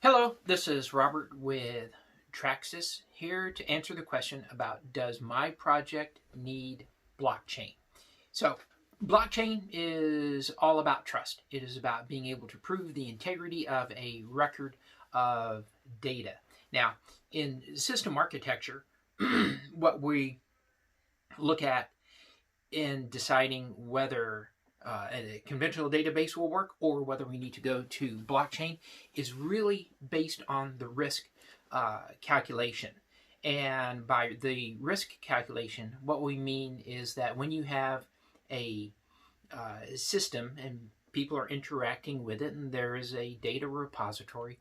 Hello, this is Robert with TrxSys here to answer the question about does my project need blockchain? So, blockchain is all about trust. It is about being able to prove the integrity of a record of data. Now, in system architecture, what we look at in deciding whether a conventional database will work or whether we need to go to blockchain is really based on the risk calculation. And by the risk calculation, what we mean is that when you have a system and people are interacting with it and there is a data repository,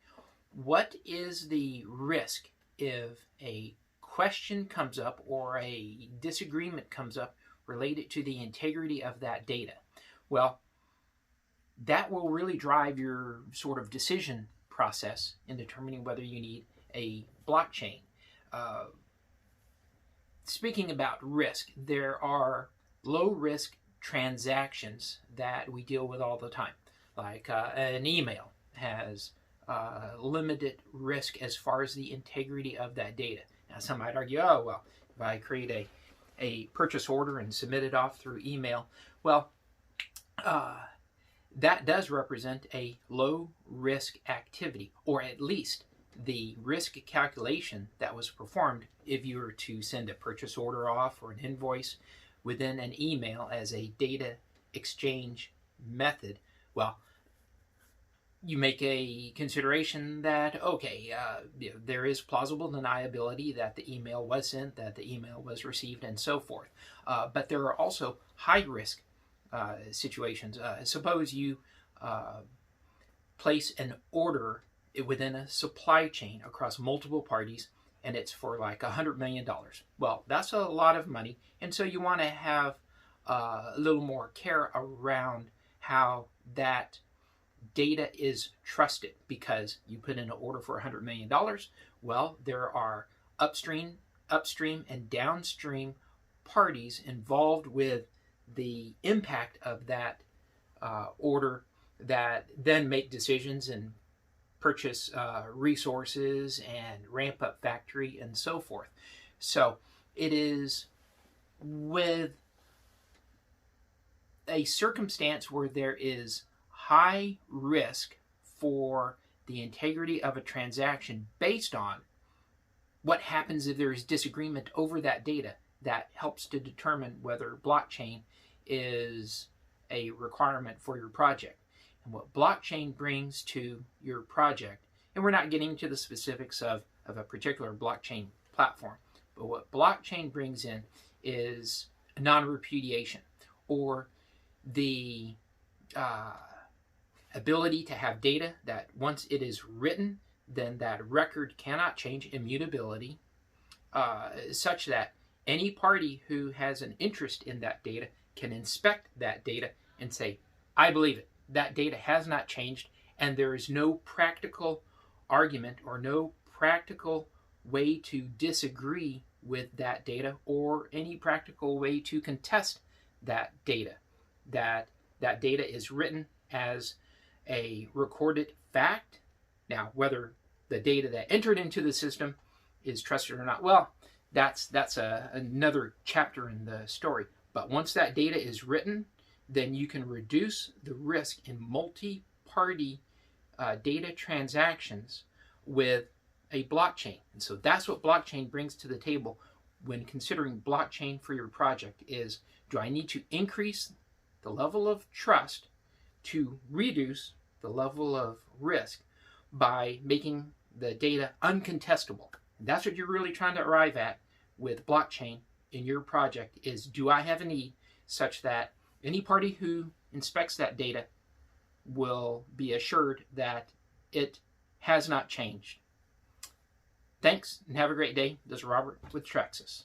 what is the risk if a question comes up or a disagreement comes up related to the integrity of that data? Well, that will really drive your sort of decision process in determining whether you need a blockchain. Speaking about risk, there are low risk transactions that we deal with all the time. Like an email has limited risk as far as the integrity of that data. Now, some might argue, oh, well, if I create a purchase order and submit it off through email, well, that does represent a low risk activity, or at least the risk calculation that was performed if you were to send a purchase order off or an invoice within an email as a data exchange method. Well, you make a consideration that, okay, there is plausible deniability that the email was sent, that the email was received, and so forth. But there are also high risk situations. Suppose you place an order within a supply chain across multiple parties and it's for like $100 million. Well, that's a lot of money, and so you want to have a little more care around how that data is trusted, because you put in an order for $100 million. Well, there are upstream and downstream parties involved with the impact of that order that then make decisions and purchase resources and ramp up factory and so forth. So it is with a circumstance where there is high risk for the integrity of a transaction based on what happens if there is disagreement over that data that helps to determine whether blockchain is a requirement for your project. And what blockchain brings to your project, and we're not getting to the specifics of a particular blockchain platform, but what blockchain brings in is non-repudiation, or the ability to have data that once it is written, then that record cannot change, immutability, such that any party who has an interest in that data can inspect that data and say, I believe it. That data has not changed, and there is no practical argument or no practical way to disagree with that data or any practical way to contest that data. That data is written as a recorded fact. Now, whether the data that entered into the system is trusted or not, well, that's another chapter in the story. But once that data is written, then you can reduce the risk in multi-party data transactions with a blockchain. And so that's what blockchain brings to the table when considering blockchain for your project is, do I need to increase the level of trust to reduce the level of risk by making the data uncontestable? And that's what you're really trying to arrive at with blockchain in your project is, do I have a need such that any party who inspects that data will be assured that it has not changed? Thanks, and have a great day. This is Robert with TrxSys.